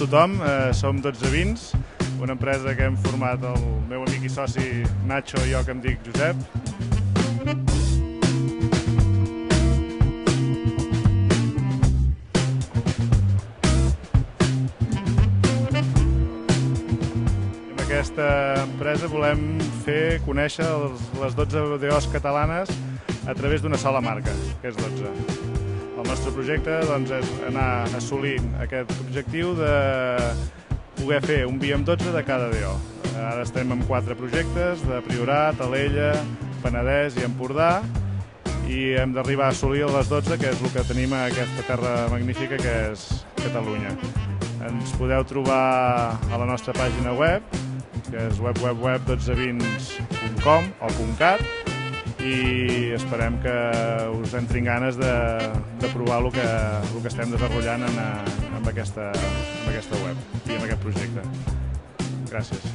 tothom, som 12 Vins, una empresa que hem format el meu amic i soci Nacho i jo, que em dic Josep. Amb aquesta empresa volem fer conèixer les 12 DOs catalanes a través d'una sola marca, que és 12. El nostre projecte és anar assolint aquest objectiu de poder fer un vi amb 12 de cada DO. Ara estem amb 4 projectes, de Priorat, Alella, Penedès i Empordà, i hem d'arribar a assolir les 12, que és el que tenim a aquesta terra magnífica que és Catalunya. Ens podeu trobar a la nostra pàgina web, que és www.12vins.com o .cat, i esperem que us entrin ganes de provar el que estem desenvolupant amb aquesta web i amb aquest projecte. Gràcies.